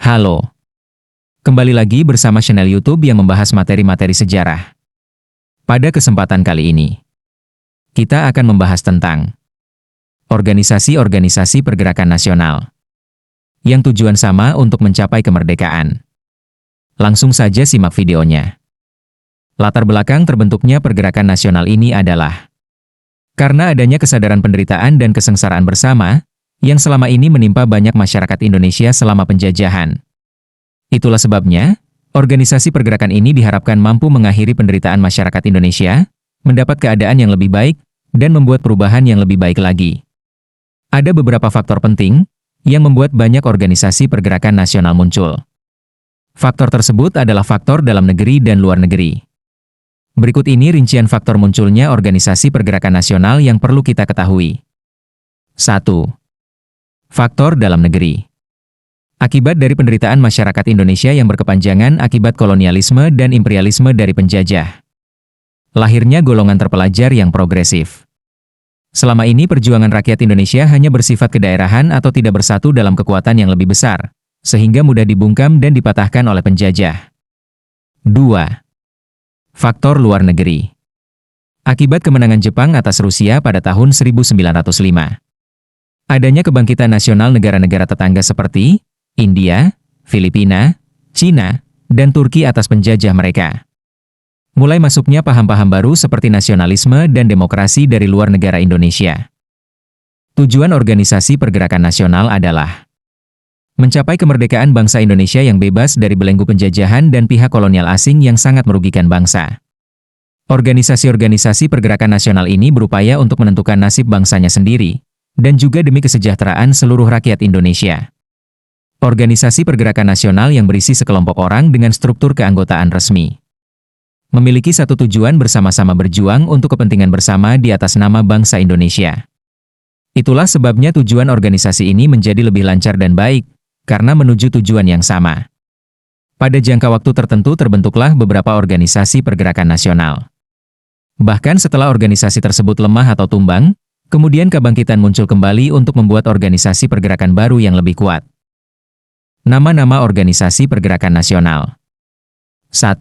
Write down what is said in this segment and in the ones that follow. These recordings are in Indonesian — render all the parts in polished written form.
Halo, kembali lagi bersama channel YouTube yang membahas materi-materi sejarah. Pada kesempatan kali ini, kita akan membahas tentang organisasi-organisasi pergerakan nasional yang tujuan sama untuk mencapai kemerdekaan. Langsung saja simak videonya. Latar belakang terbentuknya pergerakan nasional ini adalah karena adanya kesadaran penderitaan dan kesengsaraan bersama yang selama ini menimpa banyak masyarakat Indonesia selama penjajahan. Itulah sebabnya, organisasi pergerakan ini diharapkan mampu mengakhiri penderitaan masyarakat Indonesia, mendapat keadaan yang lebih baik, dan membuat perubahan yang lebih baik lagi. Ada beberapa faktor penting yang membuat banyak organisasi pergerakan nasional muncul. Faktor tersebut adalah faktor dalam negeri dan luar negeri. Berikut ini rincian faktor munculnya organisasi pergerakan nasional yang perlu kita ketahui. 1. Faktor dalam negeri. Akibat dari penderitaan masyarakat Indonesia yang berkepanjangan akibat kolonialisme dan imperialisme dari penjajah. Lahirnya golongan terpelajar yang progresif. Selama ini perjuangan rakyat Indonesia hanya bersifat kedaerahan atau tidak bersatu dalam kekuatan yang lebih besar, sehingga mudah dibungkam dan dipatahkan oleh penjajah. 2. Faktor luar negeri. Akibat kemenangan Jepang atas Rusia pada tahun 1905. Adanya kebangkitan nasional negara-negara tetangga seperti India, Filipina, Cina, dan Turki atas penjajah mereka. Mulai masuknya paham-paham baru seperti nasionalisme dan demokrasi dari luar negara Indonesia. Tujuan organisasi pergerakan nasional adalah mencapai kemerdekaan bangsa Indonesia yang bebas dari belenggu penjajahan dan pihak kolonial asing yang sangat merugikan bangsa. Organisasi-organisasi pergerakan nasional ini berupaya untuk menentukan nasib bangsanya sendiri, dan juga demi kesejahteraan seluruh rakyat Indonesia. Organisasi pergerakan nasional yang berisi sekelompok orang dengan struktur keanggotaan resmi. Memiliki satu tujuan bersama-sama berjuang untuk kepentingan bersama di atas nama bangsa Indonesia. Itulah sebabnya tujuan organisasi ini menjadi lebih lancar dan baik, karena menuju tujuan yang sama. Pada jangka waktu tertentu terbentuklah beberapa organisasi pergerakan nasional. Bahkan setelah organisasi tersebut lemah atau tumbang, kemudian kebangkitan muncul kembali untuk membuat organisasi pergerakan baru yang lebih kuat. Nama-nama organisasi pergerakan nasional. 1.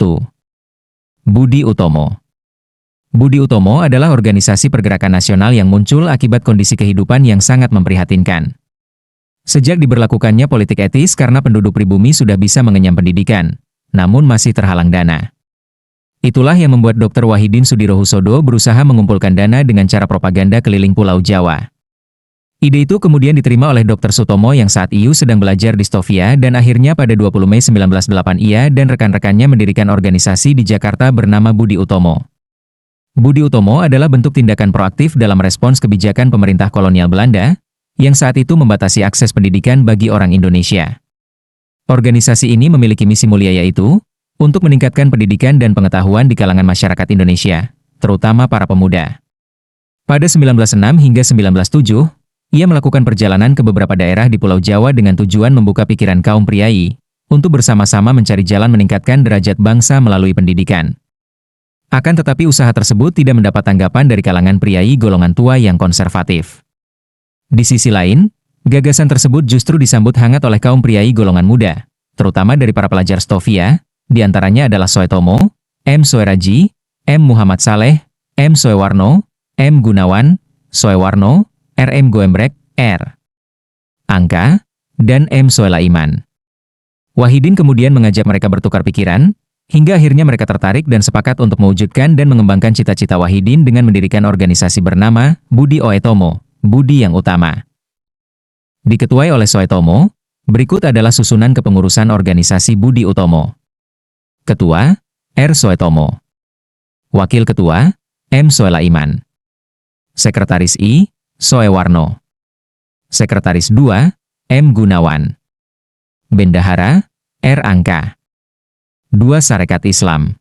Budi Utomo. Budi Utomo adalah organisasi pergerakan nasional yang muncul akibat kondisi kehidupan yang sangat memprihatinkan. Sejak diberlakukannya politik etis karena penduduk pribumi sudah bisa mengenyam pendidikan, namun masih terhalang dana. Itulah yang membuat Dr. Wahidin Sudirohusodo berusaha mengumpulkan dana dengan cara propaganda keliling Pulau Jawa. Ide itu kemudian diterima oleh Dr. Sutomo yang saat itu sedang belajar di Stovia dan akhirnya pada 20 Mei 1908 ia dan rekan-rekannya mendirikan organisasi di Jakarta bernama Budi Utomo. Budi Utomo adalah bentuk tindakan proaktif dalam respons kebijakan pemerintah kolonial Belanda, yang saat itu membatasi akses pendidikan bagi orang Indonesia. Organisasi ini memiliki misi mulia yaitu untuk meningkatkan pendidikan dan pengetahuan di kalangan masyarakat Indonesia, terutama para pemuda. Pada 1906 hingga 1907, ia melakukan perjalanan ke beberapa daerah di Pulau Jawa dengan tujuan membuka pikiran kaum priai, untuk bersama-sama mencari jalan meningkatkan derajat bangsa melalui pendidikan. Akan tetapi usaha tersebut tidak mendapat tanggapan dari kalangan priai golongan tua yang konservatif. Di sisi lain, gagasan tersebut justru disambut hangat oleh kaum priai golongan muda, terutama dari para pelajar Stovia, di antaranya adalah Soetomo, M. Soeraji, M. Muhammad Saleh, M. Soewarno, M. Gunawan, Soewarno, R. M. Goembrek, R. Angka, dan M. Soelaiman. Wahidin kemudian mengajak mereka bertukar pikiran, hingga akhirnya mereka tertarik dan sepakat untuk mewujudkan dan mengembangkan cita-cita Wahidin dengan mendirikan organisasi bernama Budi Oetomo, Budi yang Utama. Diketuai oleh Soetomo, berikut adalah susunan kepengurusan organisasi Budi Utomo. Ketua, R. Soetomo. Wakil Ketua, M. Soelaiman. Sekretaris I, Soewarno. Sekretaris II, M. Gunawan. Bendahara, R. Angka. 2. Sarekat Islam.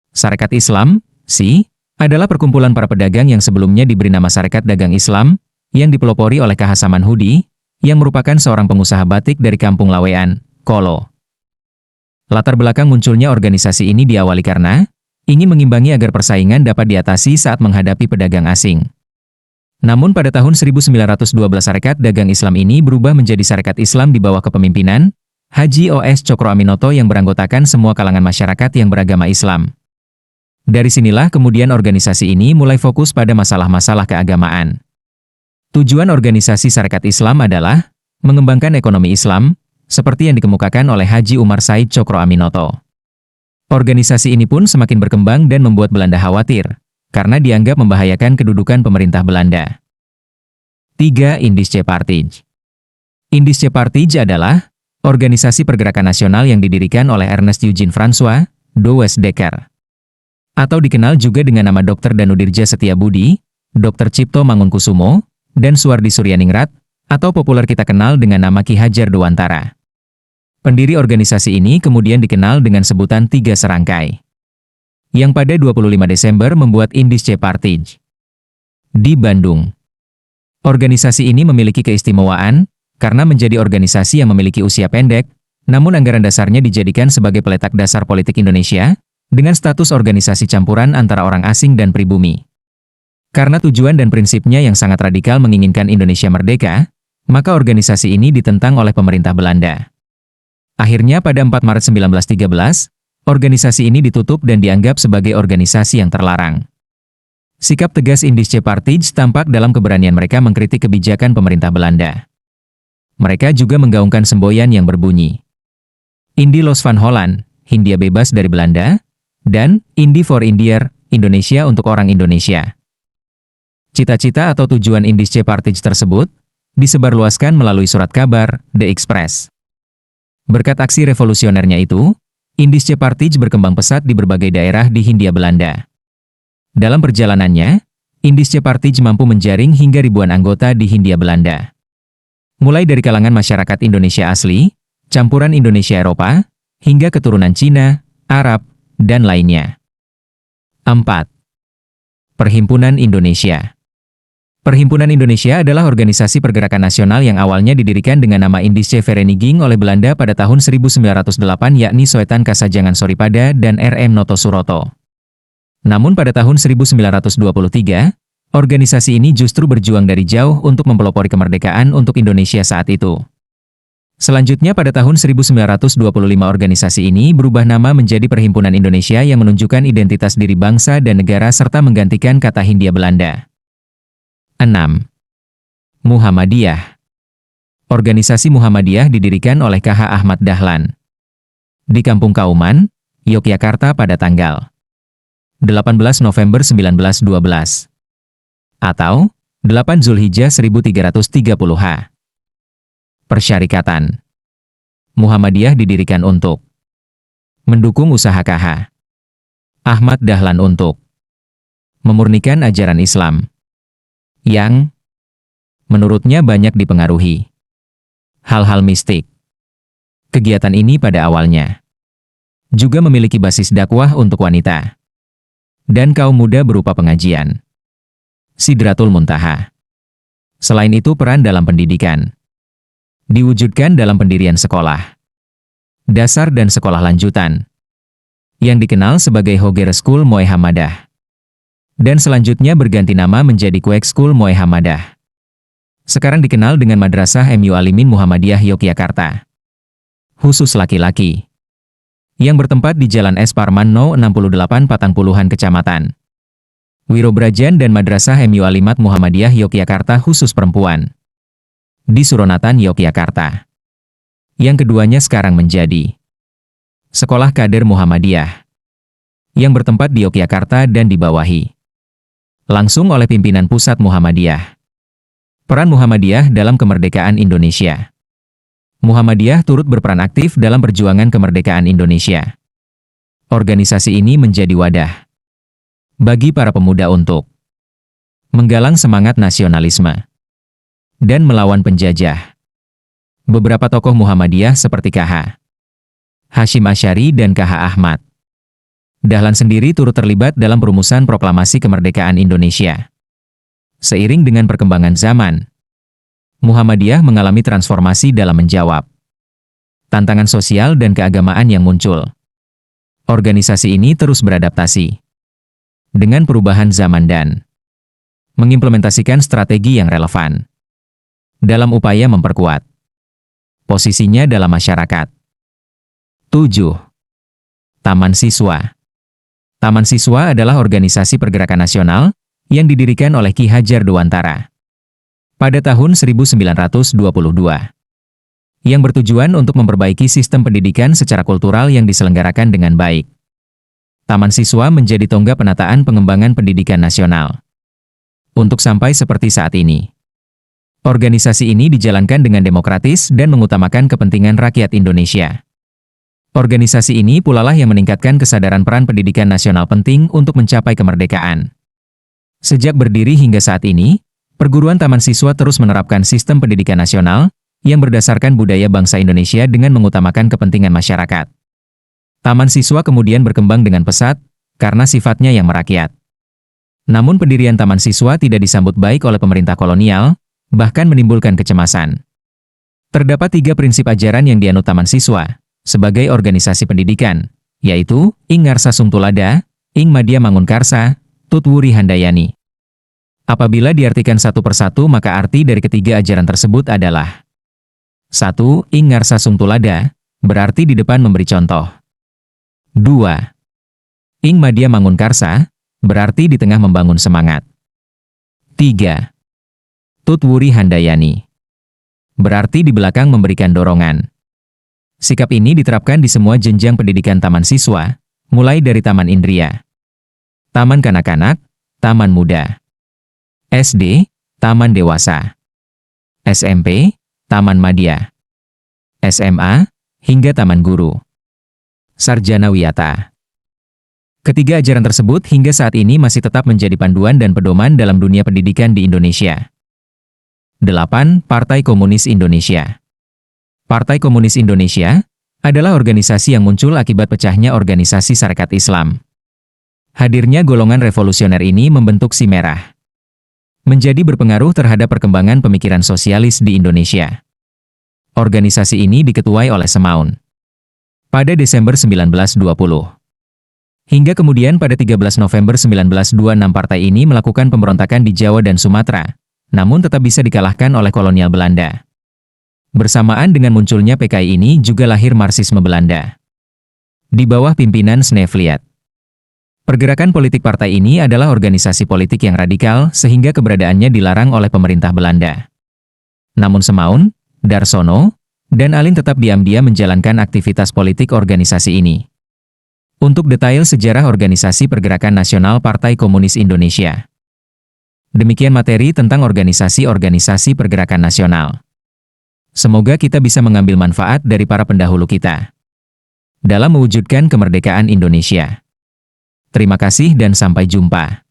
Sarekat Islam, SI, adalah perkumpulan para pedagang yang sebelumnya diberi nama Sarekat Dagang Islam, yang dipelopori oleh K. Samanhudi, yang merupakan seorang pengusaha batik dari Kampung Lawean, Kolo. Latar belakang munculnya organisasi ini diawali karena ingin mengimbangi agar persaingan dapat diatasi saat menghadapi pedagang asing. Namun pada tahun 1912 Sarekat Dagang Islam ini berubah menjadi Sarekat Islam di bawah kepemimpinan Haji O.S. Cokroaminoto yang beranggotakan semua kalangan masyarakat yang beragama Islam. Dari sinilah kemudian organisasi ini mulai fokus pada masalah-masalah keagamaan. Tujuan organisasi Sarekat Islam adalah mengembangkan ekonomi Islam, seperti yang dikemukakan oleh Haji Umar Said Cokroaminoto. Organisasi ini pun semakin berkembang dan membuat Belanda khawatir, karena dianggap membahayakan kedudukan pemerintah Belanda. 3. Indische-Partij. Indische-Partij adalah organisasi pergerakan nasional yang didirikan oleh Ernest Eugene François de Weesdekker, atau dikenal juga dengan nama Dr. Danudirja Setiabudi, Dr. Cipto Mangunkusumo, dan Suwardi Suryaningrat, atau populer kita kenal dengan nama Ki Hajar Dewantara. Pendiri organisasi ini kemudian dikenal dengan sebutan Tiga Serangkai, yang pada 25 Desember membuat Indische-Partij di Bandung. Organisasi ini memiliki keistimewaan karena menjadi organisasi yang memiliki usia pendek, namun anggaran dasarnya dijadikan sebagai peletak dasar politik Indonesia, dengan status organisasi campuran antara orang asing dan pribumi. Karena tujuan dan prinsipnya yang sangat radikal menginginkan Indonesia merdeka, maka organisasi ini ditentang oleh pemerintah Belanda. Akhirnya pada 4 Maret 1913, organisasi ini ditutup dan dianggap sebagai organisasi yang terlarang. Sikap tegas Indische-Partij tampak dalam keberanian mereka mengkritik kebijakan pemerintah Belanda. Mereka juga menggaungkan semboyan yang berbunyi Indie los van Holland, Hindia bebas dari Belanda, dan Indie for Indiër, Indonesia untuk orang Indonesia. Cita-cita atau tujuan Indische-Partij tersebut disebarluaskan melalui surat kabar, The Express. Berkat aksi revolusionernya itu, Indische-Partij berkembang pesat di berbagai daerah di Hindia Belanda. Dalam perjalanannya, Indische-Partij mampu menjaring hingga ribuan anggota di Hindia Belanda. Mulai dari kalangan masyarakat Indonesia asli, campuran Indonesia-Eropa, hingga keturunan Cina, Arab, dan lainnya. 4. Perhimpunan Indonesia. Perhimpunan Indonesia adalah organisasi pergerakan nasional yang awalnya didirikan dengan nama Indische Vereniging oleh Belanda pada tahun 1908 yakni Soetan Kasajangan Soripada dan R.M. Noto Suroto. Namun pada tahun 1923, organisasi ini justru berjuang dari jauh untuk mempelopori kemerdekaan untuk Indonesia saat itu. Selanjutnya pada tahun 1925 organisasi ini berubah nama menjadi Perhimpunan Indonesia yang menunjukkan identitas diri bangsa dan negara serta menggantikan kata Hindia Belanda. 6. Muhammadiyah. Organisasi Muhammadiyah didirikan oleh K.H. Ahmad Dahlan di Kampung Kauman, Yogyakarta pada tanggal 18 November 1912 atau 8 Zulhijjah 1330 H. Persyarikatan. Muhammadiyah didirikan untuk mendukung usaha K.H. Ahmad Dahlan untuk memurnikan ajaran Islam yang menurutnya banyak dipengaruhi hal-hal mistik. Kegiatan ini pada awalnya juga memiliki basis dakwah untuk wanita dan kaum muda berupa pengajian Sidratul Muntaha. Selain itu peran dalam pendidikan diwujudkan dalam pendirian sekolah dasar dan sekolah lanjutan yang dikenal sebagai Hogere School Muhammadah dan selanjutnya berganti nama menjadi Quake School Muhammadah. Sekarang dikenal dengan Madrasah MU Alimin Muhammadiyah Yogyakarta, khusus laki-laki, yang bertempat di Jalan S. Parman No. 68 Patangpuluhan Kecamatan Wirobrajan dan Madrasah MU Alimat Muhammadiyah Yogyakarta khusus perempuan di Suronatan, Yogyakarta. Yang keduanya sekarang menjadi Sekolah Kader Muhammadiyah yang bertempat di Yogyakarta dan dibawahi langsung oleh pimpinan pusat Muhammadiyah. Peran Muhammadiyah dalam kemerdekaan Indonesia. Muhammadiyah turut berperan aktif dalam perjuangan kemerdekaan Indonesia. Organisasi ini menjadi wadah bagi para pemuda untuk menggalang semangat nasionalisme dan melawan penjajah. Beberapa tokoh Muhammadiyah seperti K.H. Hashim Asy'ari dan K.H. Ahmad Dahlan sendiri turut terlibat dalam perumusan proklamasi kemerdekaan Indonesia. Seiring dengan perkembangan zaman, Muhammadiyah mengalami transformasi dalam menjawab tantangan sosial dan keagamaan yang muncul. Organisasi ini terus beradaptasi dengan perubahan zaman dan mengimplementasikan strategi yang relevan dalam upaya memperkuat posisinya dalam masyarakat. 7. Taman Siswa. Taman Siswa adalah organisasi pergerakan nasional yang didirikan oleh Ki Hajar Dewantara pada tahun 1922, yang bertujuan untuk memperbaiki sistem pendidikan secara kultural yang diselenggarakan dengan baik. Taman Siswa menjadi tonggak penataan pengembangan pendidikan nasional untuk sampai seperti saat ini. Organisasi ini dijalankan dengan demokratis dan mengutamakan kepentingan rakyat Indonesia. Organisasi ini pula lah yang meningkatkan kesadaran peran pendidikan nasional penting untuk mencapai kemerdekaan. Sejak berdiri hingga saat ini, perguruan Taman Siswa terus menerapkan sistem pendidikan nasional yang berdasarkan budaya bangsa Indonesia dengan mengutamakan kepentingan masyarakat. Taman Siswa kemudian berkembang dengan pesat karena sifatnya yang merakyat. Namun pendirian Taman Siswa tidak disambut baik oleh pemerintah kolonial, bahkan menimbulkan kecemasan. Terdapat 3 prinsip ajaran yang dianut Taman Siswa sebagai organisasi pendidikan, yaitu Ing Ngarsa Sungtulada, Ing Madya Mangunkarsa, Tut Wuri Handayani. Apabila diartikan satu persatu maka arti dari ketiga ajaran tersebut adalah 1. Ing Ngarsa Sungtulada, berarti di depan memberi contoh. 2. Ing Madya Mangunkarsa, berarti di tengah membangun semangat. 3. Tut Wuri Handayani, berarti di belakang memberikan dorongan. Sikap ini diterapkan di semua jenjang pendidikan Taman Siswa, mulai dari Taman Indria, Taman Kanak-kanak, Taman Muda, SD, Taman Dewasa, SMP, Taman Madya, SMA, hingga Taman Guru, Sarjana Wiyata. Ketiga ajaran tersebut hingga saat ini masih tetap menjadi panduan dan pedoman dalam dunia pendidikan di Indonesia. 8. Partai Komunis Indonesia. Partai Komunis Indonesia adalah organisasi yang muncul akibat pecahnya organisasi Sarekat Islam. Hadirnya golongan revolusioner ini membentuk Si Merah, menjadi berpengaruh terhadap perkembangan pemikiran sosialis di Indonesia. Organisasi ini diketuai oleh Semaun pada Desember 1920. Hingga kemudian pada 13 November 1926 partai ini melakukan pemberontakan di Jawa dan Sumatera, namun tetap bisa dikalahkan oleh kolonial Belanda. Bersamaan dengan munculnya PKI ini juga lahir Marxisme Belanda di bawah pimpinan Snevliet. Pergerakan politik partai ini adalah organisasi politik yang radikal sehingga keberadaannya dilarang oleh pemerintah Belanda. Namun Semaun, Darsono, dan Alin tetap diam-diam menjalankan aktivitas politik organisasi ini. Untuk detail sejarah organisasi Pergerakan Nasional Partai Komunis Indonesia. Demikian materi tentang organisasi-organisasi pergerakan nasional. Semoga kita bisa mengambil manfaat dari para pendahulu kita dalam mewujudkan kemerdekaan Indonesia. Terima kasih dan sampai jumpa.